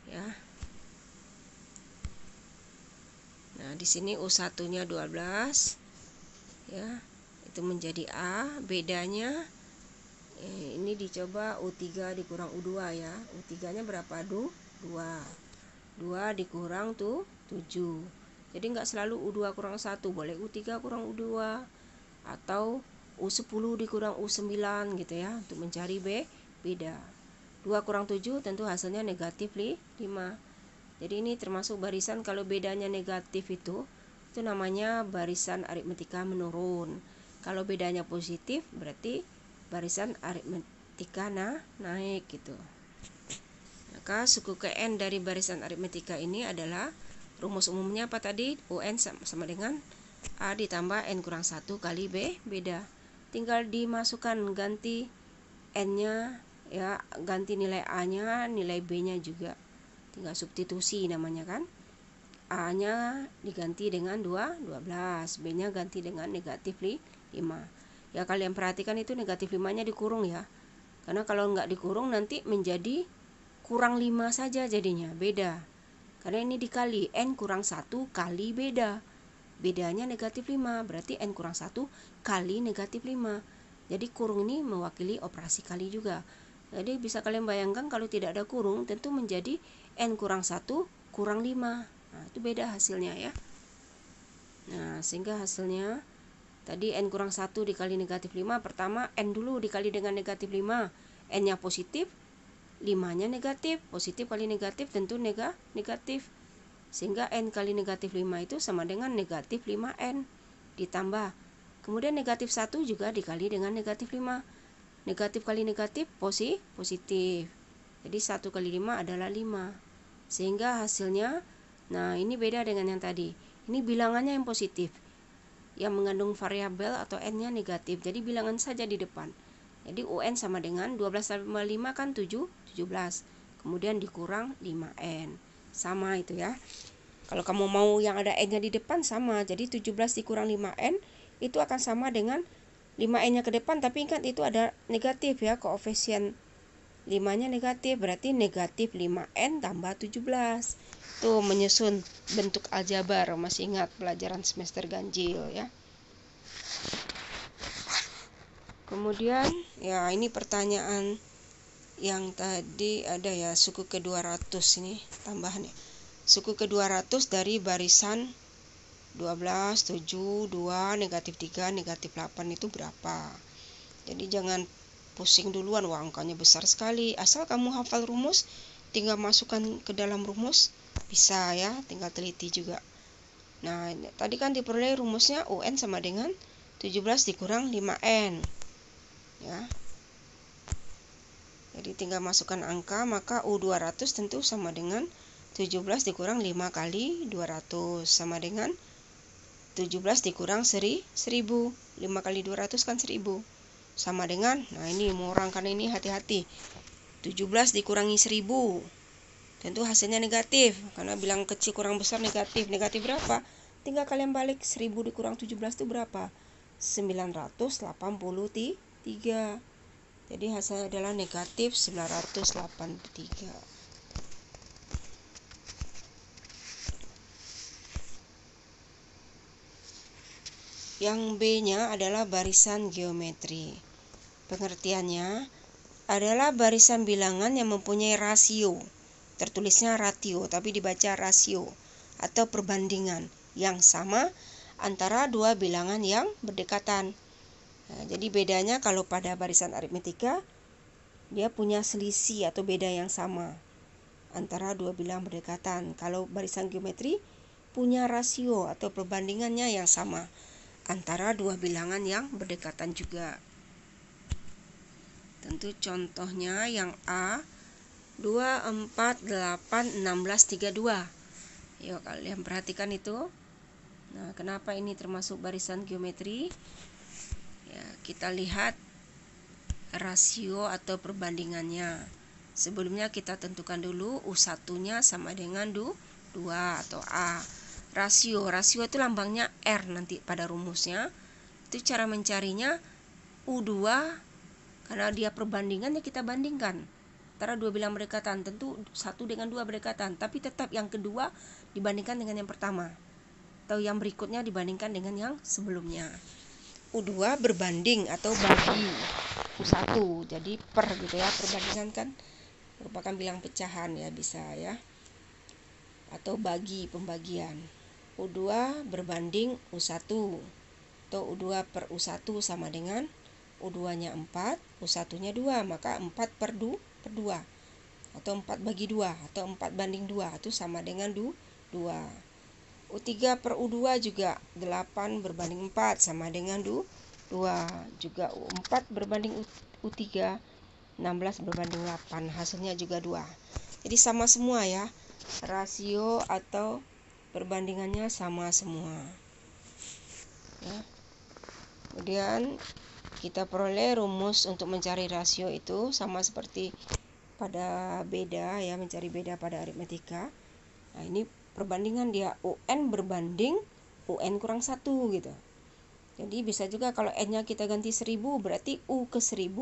Ya. Nah, di sini U1-nya 12. Ya, itu menjadi A. Bedanya ini dicoba U3 dikurang U2 ya. U3-nya berapa? 2. 2 dikurang 7. Jadi enggak selalu U2 kurang 1, boleh U3 kurang U2. Atau U10 dikurang U9 gitu ya, untuk mencari beda. 2 kurang 7 tentu hasilnya negatif 5. Jadi ini termasuk barisan kalau bedanya negatif itu namanya barisan aritmetika menurun. Kalau bedanya positif berarti barisan aritmetika naik gitu. Maka suku ke N dari barisan aritmetika ini adalah rumus umumnya apa tadi? UN sama dengan A ditambah N kurang 1 kali beda. Tinggal dimasukkan, ganti N-nya ya, ganti nilai A-nya, nilai B-nya juga. Tinggal substitusi namanya kan. A-nya diganti dengan 12, B-nya ganti dengan negatif 5. Ya, kalian perhatikan itu negatif 5-nya dikurung ya. Karena kalau nggak dikurung nanti menjadi kurang 5 saja jadinya, beda. Karena ini dikali, N kurang 1 kali beda. Bedanya negatif 5, berarti N kurang 1 kali negatif 5. Jadi kurung ini mewakili operasi kali juga. Jadi bisa kalian bayangkan kalau tidak ada kurung, tentu menjadi N kurang 1 kurang 5. Nah, itu beda hasilnya ya. Nah, sehingga hasilnya tadi N kurang 1 dikali negatif 5. Pertama N dulu dikali dengan negatif 5. N-nya positif, 5-nya negatif. Positif kali negatif tentu negatif. Sehingga N kali negatif 5 itu sama dengan negatif 5N. Ditambah. Kemudian negatif 1 juga dikali dengan negatif 5. Negatif kali negatif positif. Jadi 1 kali 5 adalah 5. Sehingga hasilnya, nah ini beda dengan yang tadi. Ini bilangannya yang positif, yang mengandung variabel atau N-nya negatif. Jadi bilangan saja di depan. Jadi UN sama dengan 12 tambah 5 kan 17. Kemudian dikurang 5N. Sama itu ya. Kalau kamu mau yang ada N-nya di depan sama. Jadi 17 dikurang 5N itu akan sama dengan 5N-nya ke depan. Tapi ingat itu ada negatif ya. Koefisien 5-nya negatif. Berarti negatif 5N tambah 17. Tuh menyusun bentuk aljabar. Masih ingat pelajaran semester ganjil ya. Kemudian ya ini pertanyaan yang tadi ada ya, suku ke-200 ini tambahannya. Suku ke-200 dari barisan 12, 7, 2, negatif 3, negatif 8 itu berapa? Jadi jangan pusing duluan, wah angkanya besar sekali. Asal kamu hafal rumus, tinggal masukkan ke dalam rumus, bisa ya, tinggal teliti juga. Nah, tadi kan diperoleh rumusnya UN sama dengan 17 dikurang 5N. Ya. Jadi tinggal masukkan angka, maka U200 tentu sama dengan 17 dikurang 5 kali 200 sama dengan 17 dikurang 1000. 5 kali 200 kan 1000. Sama dengan, nah ini mau orangkan ini hati-hati. 17 dikurangi 1000. Tentu hasilnya negatif, karena bilang kecil kurang besar negatif. Negatif berapa? Tinggal kalian balik, 1000 dikurang 17 itu berapa? 983. Jadi hasilnya adalah negatif 983. Yang B-nya adalah barisan geometri. Pengertiannya adalah barisan bilangan yang mempunyai rasio. Tertulisnya ratio, tapi dibaca rasio atau perbandingan yang sama antara dua bilangan yang berdekatan. Nah, jadi bedanya kalau pada barisan aritmetika, dia punya selisih atau beda yang sama antara dua bilangan berdekatan. Kalau barisan geometri punya rasio atau perbandingannya yang sama antara dua bilangan yang berdekatan juga. Tentu contohnya yang A, 2, 4, 8, 16, 32. Yuk kalian perhatikan itu. Nah, kenapa ini termasuk barisan geometri? Ya, kita lihat rasio atau perbandingannya. Sebelumnya kita tentukan dulu U1-nya sama dengan 2 atau A. Rasio itu lambangnya R nanti pada rumusnya. Itu cara mencarinya U2, karena dia perbandingannya kita bandingkan antara dua bilangan berdekatan. Tentu 1 dengan 2 berdekatan, tapi tetap yang kedua dibandingkan dengan yang pertama, atau yang berikutnya dibandingkan dengan yang sebelumnya. U2 berbanding atau bagi U1, jadi per gitu ya, perbandingan kan merupakan bilang pecahan ya, bisa ya, atau bagi pembagian. U2 berbanding U1, atau U2 per U1 sama dengan U2-nya 4, U1-nya 2, maka 4 per 2, atau 4 bagi 2, atau 4 banding 2, itu sama dengan 2. U3 per U2 juga 8 berbanding 4 sama dengan 2. Juga U4 berbanding U3, 16 berbanding 8, hasilnya juga 2. Jadi sama semua ya, rasio atau perbandingannya sama semua ya. Kemudian kita peroleh rumus untuk mencari rasio itu sama seperti pada beda ya, mencari beda pada aritmetika. Nah, ini perbandingan dia, UN berbanding UN kurang 1 gitu. Jadi bisa juga kalau N-nya kita ganti 1000, berarti U ke 1000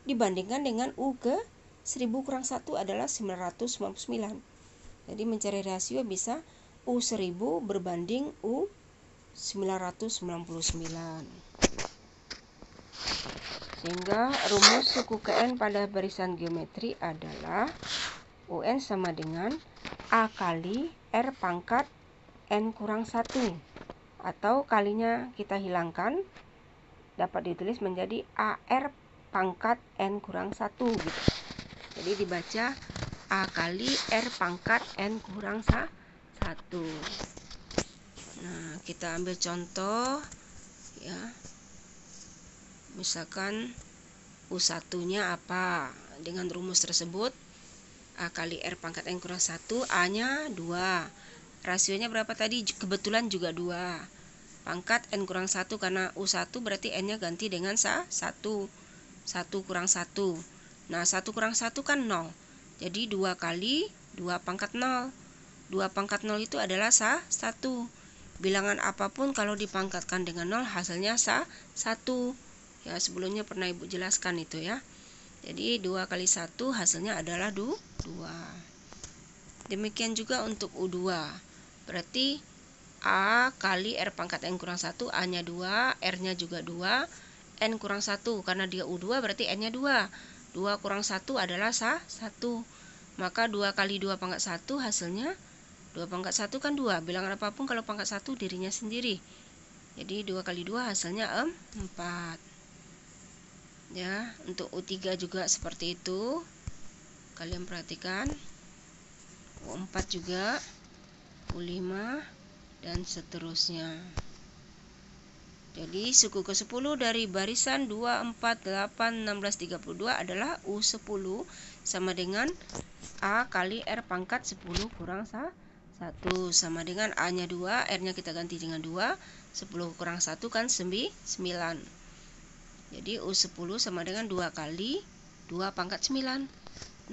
dibandingkan dengan U ke 1000 kurang 1 adalah 999. Jadi mencari rasio bisa U1000 berbanding U999. Sehingga rumus suku ke N pada barisan geometri adalah UN sama dengan A kali R pangkat N kurang 1, atau kalinya kita hilangkan, dapat ditulis menjadi AR pangkat N kurang 1 gitu. Jadi dibaca A kali R pangkat N kurang 1. Nah, kita ambil contoh ya. Misalkan U1-nya apa? Dengan rumus tersebut, A kali R pangkat N kurang 1, A-nya 2. Rasionya berapa tadi? Kebetulan juga 2. Pangkat N kurang 1, karena U1 berarti N-nya ganti dengan 1. 1 kurang 1. Nah, 1 kurang 1 kan 0. Jadi 2 kali 2 pangkat 0. 2 pangkat 0 itu adalah 1. Bilangan apapun kalau dipangkatkan dengan 0 hasilnya 1. Ya, sebelumnya pernah Ibu jelaskan itu ya. Jadi 2 kali 1 hasilnya adalah 2. Demikian juga untuk U2. Berarti A kali R pangkat N kurang 1, A-nya 2, R-nya juga 2, N kurang 1. Karena dia U2 berarti N-nya 2. 2 kurang 1 adalah 1. Maka 2 kali 2 pangkat 1 hasilnya 2 pangkat 1 kan 2. Bilangan apapun kalau pangkat 1 dirinya sendiri. Jadi 2 kali 2 hasilnya 4. Ya, untuk U3 juga seperti itu. Kalian perhatikan. U4 juga, U5 dan seterusnya. Jadi suku ke-10 dari barisan 2, 4, 8, 16, 32 adalah U10 sama dengan A kali R pangkat 10 kurang 1 sama dengan A-nya 2, R-nya kita ganti dengan 2, 10 kurang 1 kan 9. Jadi U10 sama dengan 2 kali 2 pangkat 9.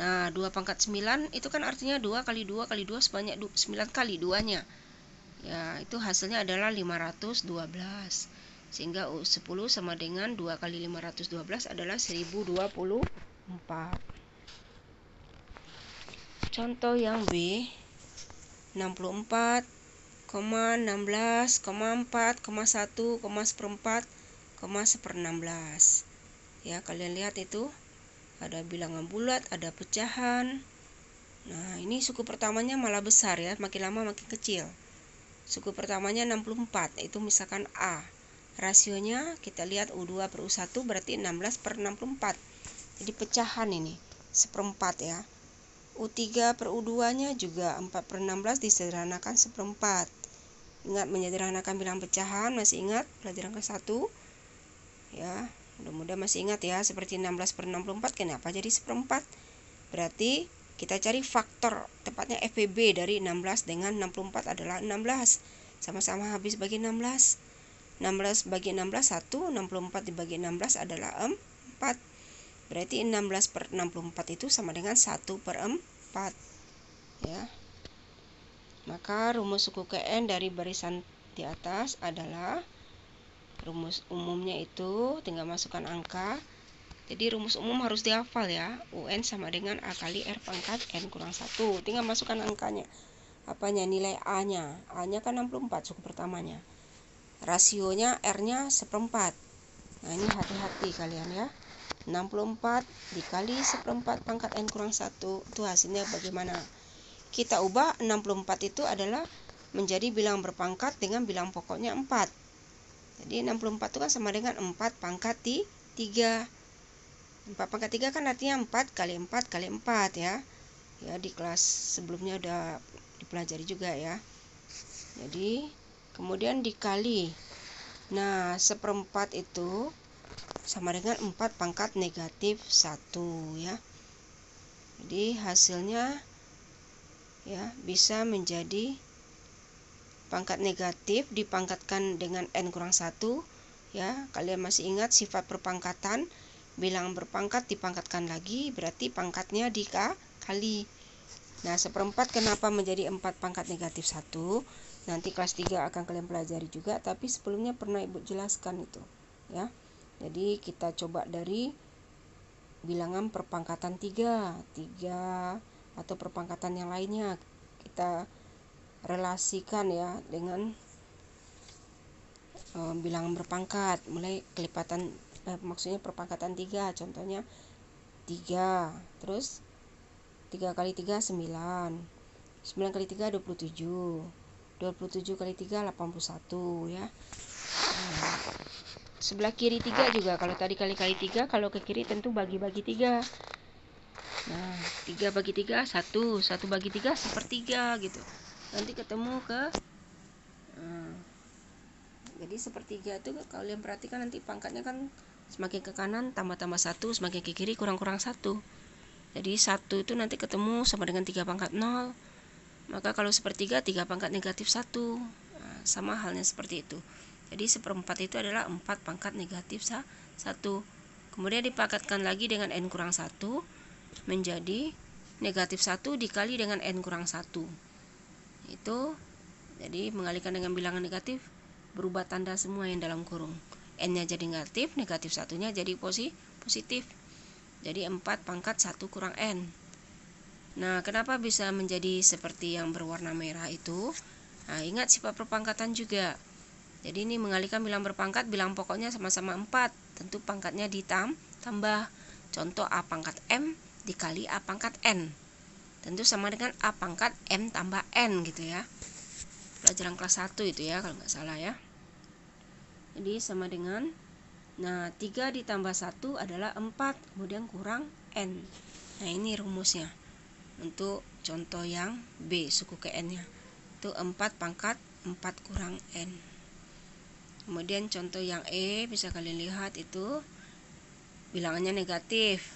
Nah, 2 pangkat 9 itu kan artinya 2 kali 2 kali 2 sebanyak 9 kali 2-nya. Ya, itu hasilnya adalah 512. Sehingga U10 sama dengan 2 kali 512 adalah 1024. Contoh yang B, 64, 16, 4, 1, 1/4, 1/16. Ya, kalian lihat itu ada bilangan bulat, ada pecahan. Nah, ini suku pertamanya malah besar ya, makin lama makin kecil. Suku pertamanya 64, itu misalkan A. Rasionya kita lihat U2 per U1 berarti 16/64. Jadi pecahan ini, 1/4 ya. U3 per U2-nya juga 4/16 disederhanakan 1/4. Ingat menyederhanakan bilangan pecahan, masih ingat pelajaran kelas 1? Ya, mudah-mudahan masih ingat ya, seperti 16/64 kenapa jadi 1/4? Berarti kita cari faktor, tepatnya FPB dari 16 dengan 64 adalah 16. Sama-sama habis bagi 16. 16 bagi 16 1, 64 dibagi 16 adalah 4. Berarti 16/64 itu sama dengan 1/4. Ya. Maka rumus suku ke N dari barisan di atas adalah, rumus umumnya itu tinggal masukkan angka. Jadi rumus umum harus dihafal ya. UN sama dengan A kali R pangkat N kurang 1. Tinggal masukkan angkanya. Apanya? Nilai A-nya. A-nya kan 64 suku pertamanya. Rasionya R-nya 1/4. Nah, ini hati-hati kalian ya. 64 dikali 1/4 pangkat N kurang 1. Itu hasilnya bagaimana? Kita ubah 64 itu adalah menjadi bilang berpangkat dengan bilang pokoknya 4. Jadi 64 itu kan sama dengan 4 pangkat 3. 4 pangkat 3 kan artinya 4 kali 4 kali 4 ya. Ya, di kelas sebelumnya udah dipelajari juga ya. Jadi kemudian dikali. Nah, 1/4 itu sama dengan 4 pangkat negatif 1 ya. Jadi hasilnya ya bisa menjadi pangkat negatif dipangkatkan dengan N kurang 1 ya. Kalian masih ingat sifat perpangkatan, bilangan berpangkat dipangkatkan lagi berarti pangkatnya dikali. Nah, 1/4 kenapa menjadi 4 pangkat negatif 1? Nanti kelas 3 akan kalian pelajari juga, tapi sebelumnya pernah Ibu jelaskan itu ya. Jadi kita coba dari bilangan perpangkatan 3 atau perpangkatan yang lainnya. Kita relasikan ya dengan bilangan berpangkat. Mulai kelipatan, maksudnya perpangkatan 3. Contohnya 3. Terus 3 kali 3 9. 9 kali 3 27. 27 kali 3 81 ya. Nah, sebelah kiri 3 juga. Kalau tadi kali 3, kalau ke kiri tentu bagi-bagi 3. Nah, 3 bagi 3 1, 1 bagi 3 1/3 gitu. Nanti ketemu ke jadi 1/3 itu kalian perhatikan nanti pangkatnya kan semakin ke kanan tambah-tambah 1, semakin ke kiri kurang-kurang 1. Jadi 1 itu nanti ketemu sama dengan 3 pangkat 0. Maka kalau 1/3, 3 pangkat negatif 1. Nah, sama halnya seperti itu. Jadi 1/4 itu adalah 4 pangkat negatif 1. Kemudian dipangkatkan lagi dengan n kurang 1 menjadi negatif 1 dikali dengan n kurang 1. Itu jadi mengalihkan dengan bilangan negatif, berubah tanda semua yang dalam kurung. N-nya jadi negatif, negatif 1-nya jadi positif. Jadi 4 pangkat 1 kurang n. Nah, kenapa bisa menjadi seperti yang berwarna merah itu? Nah, ingat sifat perpangkatan juga. Jadi ini mengalihkan bilang berpangkat, bilang pokoknya sama-sama 4. Tentu pangkatnya ditambah. Contoh A pangkat M dikali A pangkat N. Tentu sama dengan A pangkat M tambah N gitu ya. Pelajaran kelas 1 itu ya kalau nggak salah ya. Jadi sama dengan, nah 3 ditambah 1 adalah 4, kemudian kurang N. Nah ini rumusnya. Untuk contoh yang B, suku ke N-nya. Itu 4 pangkat 4 kurang N. Kemudian contoh yang E, bisa kalian lihat itu bilangannya negatif.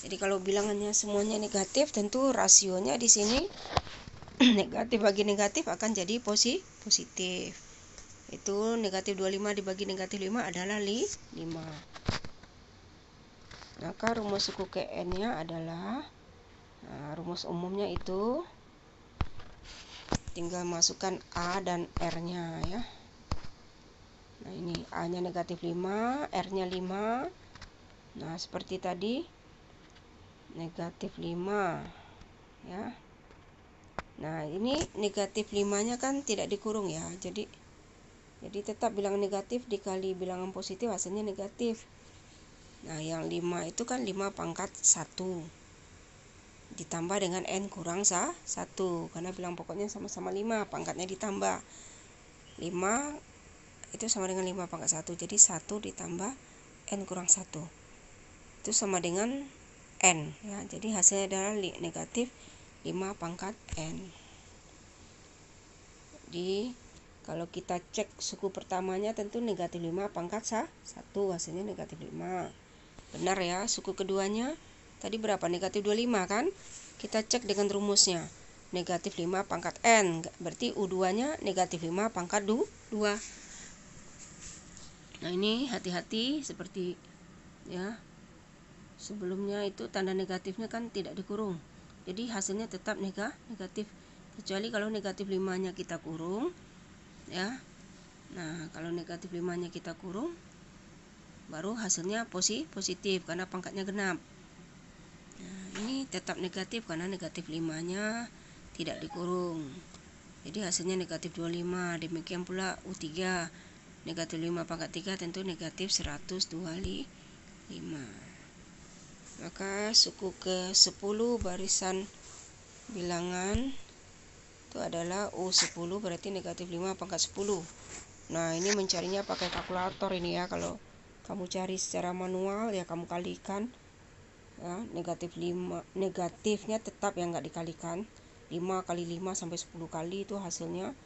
Jadi kalau bilangannya semuanya negatif, tentu rasionya di sini negatif bagi negatif akan jadi positif. Itu negatif 25 dibagi negatif 5 adalah 5. Maka rumus suku ke N-nya adalah, rumus umumnya itu tinggal masukkan A dan R-nya ya. Nah ini A-nya negatif 5, R-nya 5. Nah seperti tadi, negatif 5 ya. Nah ini negatif 5-nya kan tidak dikurung ya. Jadi tetap bilangan negatif dikali bilangan positif hasilnya negatif. Nah yang 5 itu kan 5 pangkat 1 ditambah dengan N kurang 1, karena bilang pokoknya sama-sama 5, pangkatnya ditambah 5 itu sama dengan 5 pangkat 1. Jadi 1 ditambah N kurang 1 itu sama dengan N ya. Jadi hasilnya adalah negatif 5 pangkat N. Jadi kalau kita cek suku pertamanya tentu negatif 5 pangkat 1, hasilnya negatif 5. Benar ya. Suku keduanya tadi berapa? Negatif 25 kan? Kita cek dengan rumusnya. Negatif 5 pangkat N. Berarti U2-nya negatif 5 pangkat 2. Nah ini hati-hati seperti ya. Sebelumnya itu tanda negatifnya kan tidak dikurung. Jadi hasilnya tetap negatif. Kecuali kalau negatif 5-nya kita kurung. Ya. Nah, kalau negatif 5-nya kita kurung, baru hasilnya positif karena pangkatnya genap. Nah, ini tetap negatif karena negatif 5-nya tidak dikurung. Jadi hasilnya negatif 25. Demikian pula U3. Negatif 5 pangkat 3 tentu negatif 125. Maka suku ke 10 barisan bilangan itu adalah U10, berarti negatif 5 pangkat 10. Nah ini mencarinya pakai kalkulator ini ya. Kalau kamu cari secara manual ya kamu kalikan ya, negatif 5, negatifnya tetap yang nggak dikalikan, 5 kali 5 sampai 10 kali itu hasilnya.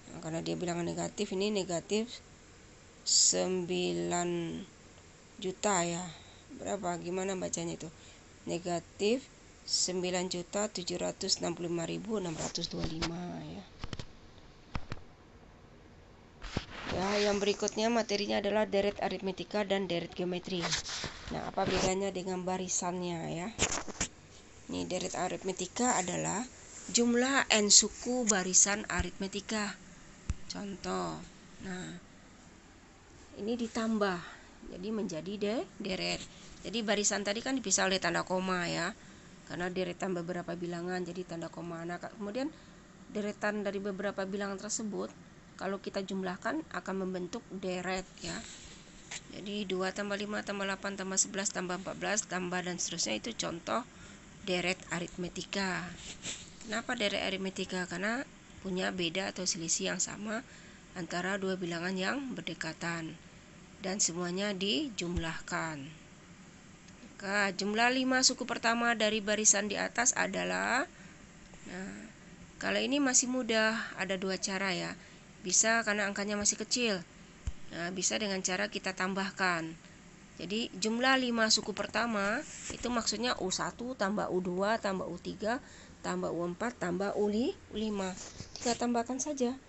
Nah, karena dia bilangan negatif, ini negatif 9 juta ya. Berapa? Gimana bacanya itu? Negatif 9.765.625 ya. Ya, yang berikutnya materinya adalah deret aritmetika dan deret geometri. Nah, apa bedanya dengan barisannya ya? Ini deret aritmetika adalah jumlah n suku barisan aritmetika. Contoh. Nah, ini ditambah jadi menjadi deret. Jadi barisan tadi kan dipisah oleh tanda koma ya. Karena deretan beberapa bilangan jadi tanda koma. Nah, kemudian deretan dari beberapa bilangan tersebut kalau kita jumlahkan akan membentuk deret ya. Jadi 2 tambah 5 tambah 8 tambah 11 tambah 14 tambah dan seterusnya itu contoh deret aritmetika. Kenapa dari aritmetika? Karena punya beda atau selisih yang sama antara dua bilangan yang berdekatan dan semuanya dijumlahkan. Maka jumlah 5 suku pertama dari barisan di atas adalah, nah, kalau ini masih mudah, ada dua cara ya. Bisa karena angkanya masih kecil. Nah, bisa dengan cara kita tambahkan. Jadi jumlah 5 suku pertama itu maksudnya U1 tambah U2 tambah U3 tambah U4 tambah U5. Kita tambahkan saja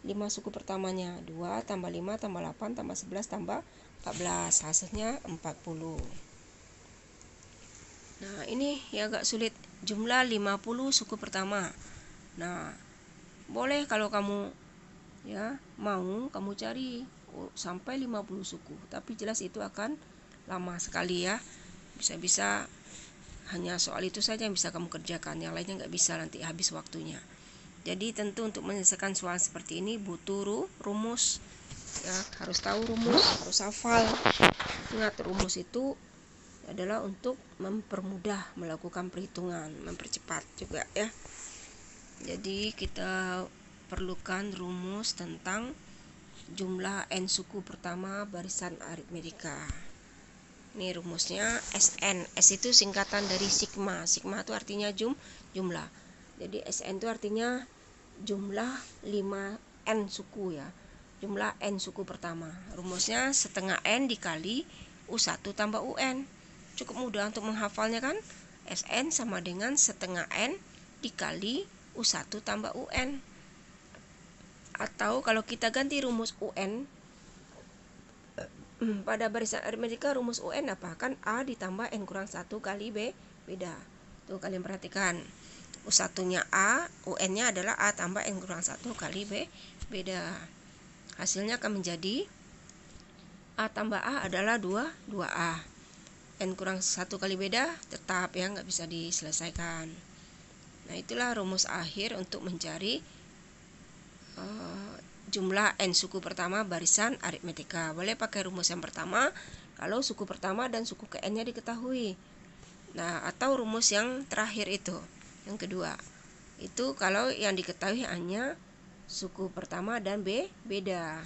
5 suku pertamanya. 2 tambah 5 tambah 8 tambah 11 tambah 14. Hasilnya 40. Nah, ini ya agak sulit. Jumlah 50 suku pertama. Nah, boleh kalau kamu ya mau kamu cari sampai 50 suku, tapi jelas itu akan lama sekali ya. Bisa-bisa hanya soal itu saja yang bisa kamu kerjakan, yang lainnya nggak bisa, nanti habis waktunya. Jadi tentu untuk menyelesaikan soal seperti ini butuh rumus ya, harus tahu rumus, harus hafal. Ingat, rumus itu adalah untuk mempermudah melakukan perhitungan, mempercepat juga ya. Jadi kita perlukan rumus tentang jumlah n suku pertama barisan aritmetika. Ini rumusnya SN. S itu singkatan dari sigma. Sigma itu artinya jumlah. Jadi SN itu artinya jumlah 5n suku ya. Jumlah n suku pertama. Rumusnya setengah n dikali U1 tambah UN. Cukup mudah untuk menghafalnya kan? SN sama dengan setengah n dikali U1 tambah UN. Atau kalau kita ganti rumus UN pada barisan aritmetika, rumus UN apa? Kan A ditambah N kurang 1 kali B, beda. Tuh kalian perhatikan. U1-nya A, UN-nya adalah A tambah N kurang 1 kali B, beda. Hasilnya akan menjadi A tambah A adalah 2A. N kurang 1 kali beda tetap ya, nggak bisa diselesaikan. Nah, itulah rumus akhir untuk mencari jumlah n suku pertama barisan aritmetika. Boleh pakai rumus yang pertama kalau suku pertama dan suku ke n-nya diketahui. Nah, atau rumus yang terakhir itu, yang kedua. Itu kalau yang diketahui hanya suku pertama dan B beda.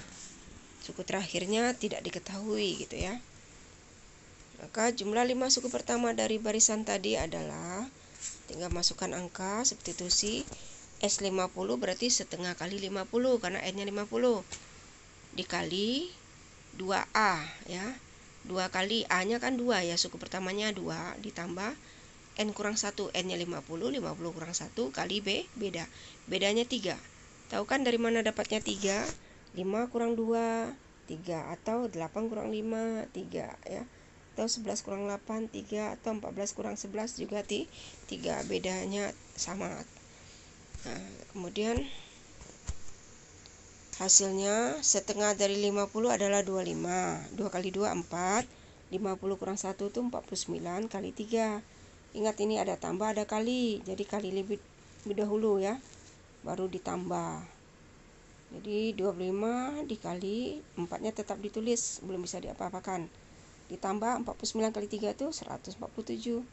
Suku terakhirnya tidak diketahui gitu ya. Maka jumlah 5 suku pertama dari barisan tadi adalah, tinggal masukkan angka, substitusi. S50 berarti setengah kali 50 karena N-nya 50 dikali 2A ya. 2 kali A-nya kan 2 ya, suku pertamanya 2 ditambah N kurang 1, N-nya 50, 50 kurang 1 kali B, beda. Bedanya 3. Tahu kan dari mana dapatnya 3? 5 kurang 2, 3. Atau 8 kurang 5, 3 ya. Atau 11 kurang 8, 3. Atau 14 kurang 11 juga 3. Bedanya sama. Nah, kemudian hasilnya setengah dari 50 adalah 25. 2 kali 2, 4. 50 kurang 1 itu 49 kali 3. Ingat ini ada tambah, ada kali. Jadi kali lebih dahulu ya, baru ditambah. Jadi 25 dikali 4-nya tetap ditulis, belum bisa diapa-apakan. Ditambah 49 kali 3 itu 147.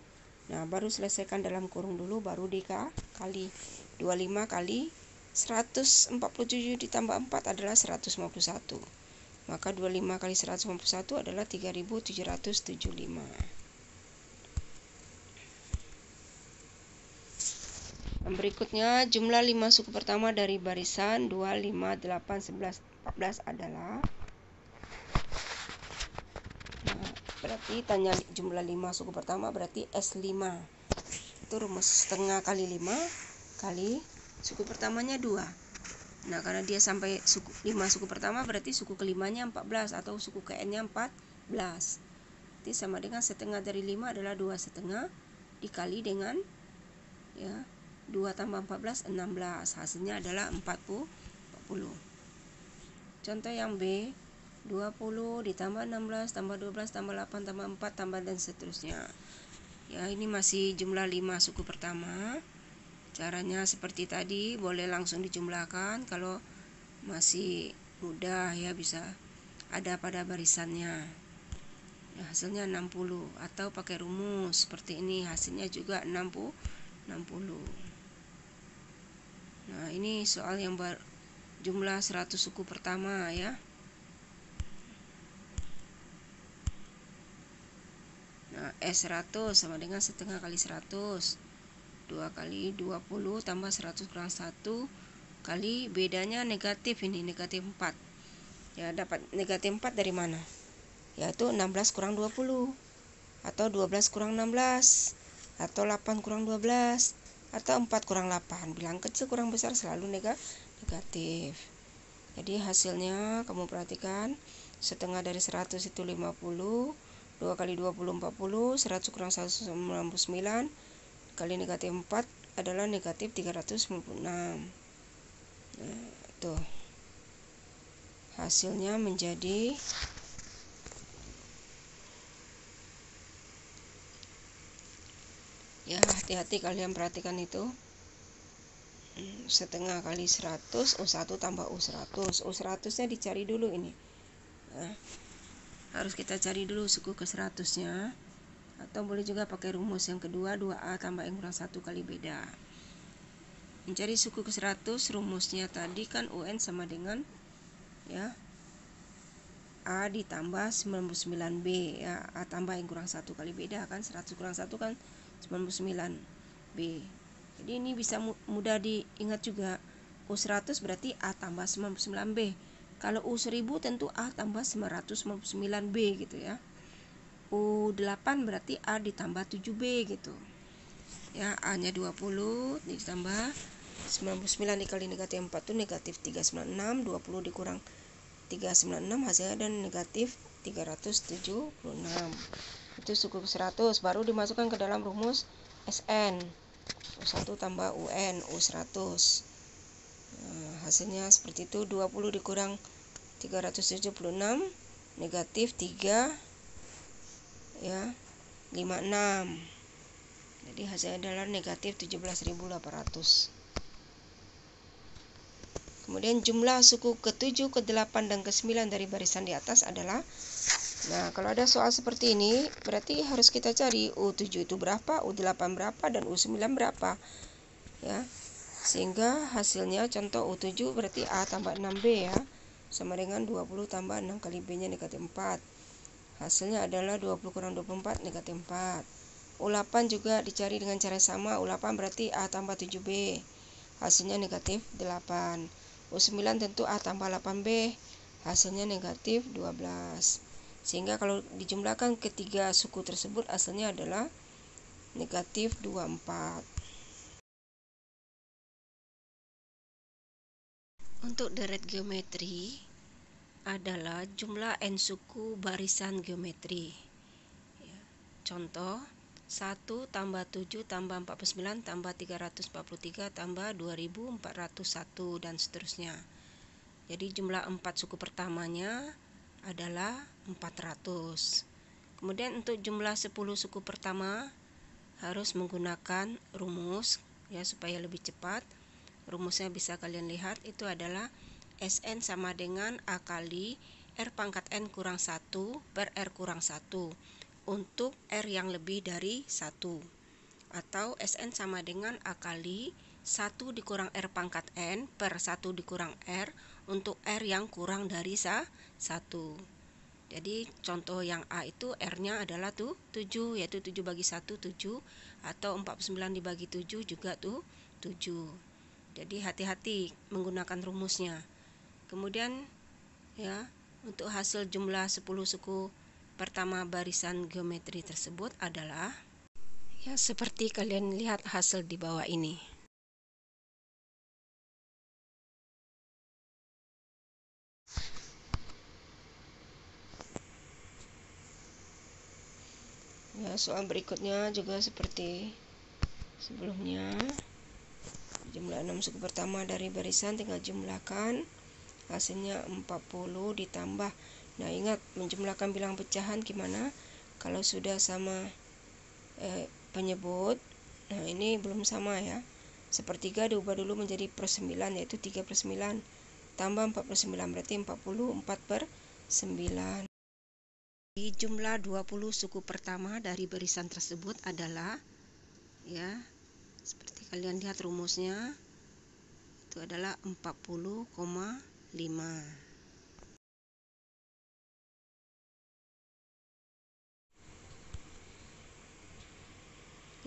Nah, baru selesaikan dalam kurung dulu, baru dikali. 25 kali 147 ditambah 4 adalah 151. Maka 25 kali 151 adalah 3775. Yang berikutnya, jumlah 5 suku pertama dari barisan 2, 5, 8, 11, 14 adalah, nah, berarti tanya jumlah 5 suku pertama berarti S5. Itu rumus setengah kali 5 kali suku pertamanya 2. Nah, karena dia sampai 5 suku pertama berarti suku kelimanya 14 atau suku ke n-nya 14. Jadi sama dengan setengah dari 5 adalah 2 setengah dikali dengan ya 2 tambah 14, 16. Hasilnya adalah 40. Contoh yang B, 20 ditambah 16 tambah 12 tambah 8 tambah 4 tambah dan seterusnya. Ya, ini masih jumlah 5 suku pertama. Caranya seperti tadi, boleh langsung dijumlahkan. Kalau masih mudah ya bisa ada pada barisannya. Ya, hasilnya 60 atau pakai rumus seperti ini, hasilnya juga 60. Nah, ini soal yang jumlah 100 suku pertama ya. Nah, S100 sama dengan setengah kali 100. 2 kali 20 tambah 100 kurang 1 kali bedanya negatif, ini negatif 4. Ya, dapat negatif 4 dari mana? Yaitu 16 kurang 20, atau 12 kurang 16, atau 8 kurang 12, atau 4 kurang 8. Bilang kecil kurang besar selalu negatif. Jadi hasilnya kamu perhatikan, setengah dari 100 itu 50, 2 kali 20 40, 100 kurang 199, kali negatif 4 adalah negatif 396. Nah, tuh. Hasilnya menjadi ya, hati-hati kalian perhatikan itu. Setengah kali 100, U1 tambah U100. U100-nya dicari dulu ini. Nah, harus kita cari dulu suku ke 100-nya. Atau boleh juga pakai rumus yang kedua, 2A tambah N kurang 1 kali beda. Mencari suku ke 100, rumusnya tadi kan UN sama dengan ya A ditambah 99B ya, A tambah N kurang 1 kali beda kan, 100 kurang 1 kan 99B. Jadi ini bisa mudah diingat juga. U100 berarti A tambah 99B. Kalau U1000 tentu A tambah 999B gitu ya. U8 berarti A ditambah 7B gitu. Ya, A-nya 20 ditambah 99 dikali negatif 4 itu negatif 396, 20 dikurang 396 hasilnya dan negatif 376. Itu suku ke 100, baru dimasukkan ke dalam rumus SN. U1 tambah UN, U100. Nah, hasilnya seperti itu, 20 dikurang 376 negatif 3 ya 56. Jadi hasilnya adalah negatif 17.800. Kemudian jumlah suku ke-7, ke-8, dan ke-9 dari barisan di atas adalah, nah kalau ada soal seperti ini berarti harus kita cari U7 itu berapa, U8 berapa, dan U9 berapa ya. Sehingga hasilnya contoh U7 berarti A tambah 6B ya, sama dengan 20 tambah 6 kali B-nya negatif 4. Hasilnya adalah 20 kurang 24 negatif 4. U8 juga dicari dengan cara sama. U8 berarti A tambah 7B. Hasilnya negatif 8. U9 tentu A tambah 8B. Hasilnya negatif 12. Sehingga kalau dijumlahkan ketiga suku tersebut hasilnya adalah negatif 24. Untuk deret geometri adalah jumlah N suku barisan geometri. Ya. Contoh 1 tambah 7 tambah 49 tambah 343 tambah 2401 dan seterusnya. Jadi jumlah 4 suku pertamanya adalah 400. Kemudian untuk jumlah 10 suku pertama harus menggunakan rumus ya supaya lebih cepat. Rumusnya bisa kalian lihat, itu adalah SN sama dengan A kali R pangkat N kurang 1 per R kurang 1 untuk R yang lebih dari 1. Atau SN sama dengan A kali 1 dikurang R pangkat N per 1 dikurang R untuk R yang kurang dari 1. Jadi contoh yang A itu R-nya adalah 7, yaitu 7 bagi 1, 7. Atau 49 dibagi 7 juga 7. Jadi hati-hati menggunakan rumusnya. Kemudian ya, untuk hasil jumlah 10 suku pertama barisan geometri tersebut adalah ya seperti kalian lihat hasil di bawah ini. Ya, soal berikutnya juga seperti sebelumnya. Jumlah 6 suku pertama dari barisan tinggal jumlahkan. Hasilnya 40 ditambah. Nah, ingat menjumlahkan bilang pecahan gimana? Kalau sudah sama penyebut, nah ini belum sama ya. Sepertiga diubah dulu menjadi per 9, yaitu 3 per 9 tambah 4 per 9 berarti 44 per 9. Di jumlah 20 suku pertama dari barisan tersebut adalah ya seperti kalian lihat rumusnya itu adalah 40,5.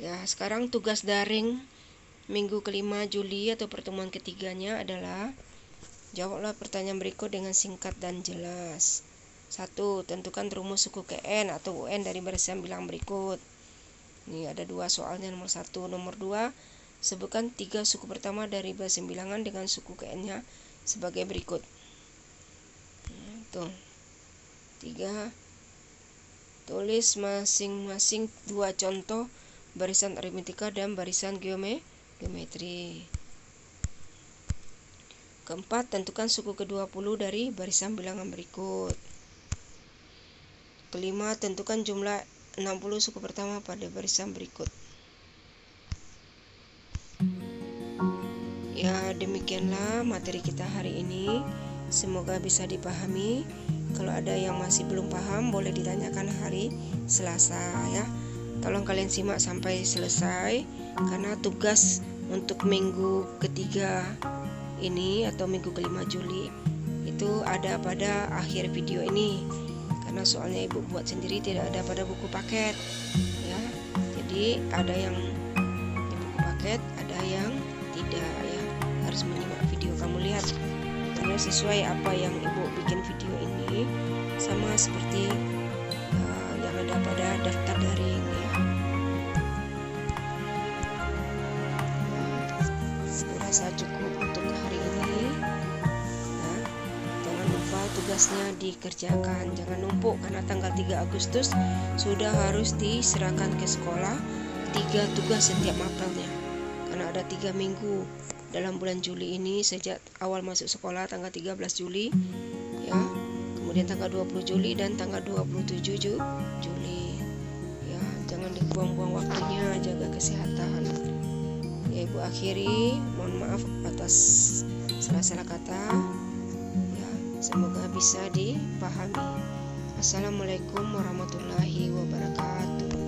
Ya, sekarang tugas daring minggu kelima Juli atau pertemuan ketiganya adalah jawablah pertanyaan berikut dengan singkat dan jelas. 1. Tentukan rumus suku KN atau UN dari barisan bilang berikut. Ini ada 2 soalnya, nomor 1. Nomor 2, sebutkan 3 suku pertama dari barisan bilangan dengan suku KN-nya sebagai berikut. Tuh. 3. Tulis masing-masing 2 contoh barisan aritmetika dan barisan geometri. Keempat, tentukan suku ke-20 dari barisan bilangan berikut. Kelima, tentukan jumlah 60 suku pertama pada barisan berikut. Ya, demikianlah materi kita hari ini. Semoga bisa dipahami. Kalau ada yang masih belum paham, boleh ditanyakan hari Selasa ya. Tolong kalian simak sampai selesai, karena tugas untuk minggu ketiga ini atau minggu kelima Juli itu ada pada akhir video ini, karena soalnya ibu buat sendiri, tidak ada pada buku paket ya. Jadi ada yang di buku paket, ada yang tidak ya. Harus menyimak video, kamu lihat karena sesuai apa yang ibu bikin video ini sama seperti yang ada pada daftar daring ya. Rasa cukup untuk hari ini ya. Jangan lupa tugasnya dikerjakan, jangan numpuk, karena tanggal 3 Agustus sudah harus diserahkan ke sekolah 3 tugas setiap mapelnya, karena ada 3 minggu dalam bulan Juli ini, sejak awal masuk sekolah tanggal 13 Juli ya, kemudian tanggal 20 Juli dan tanggal 27 Juli ya. Jangan dibuang-buang waktunya, jaga kesehatan ya. Ibu akhiri, mohon maaf atas salah-salah kata ya, semoga bisa dipahami. Assalamualaikum warahmatullahi wabarakatuh.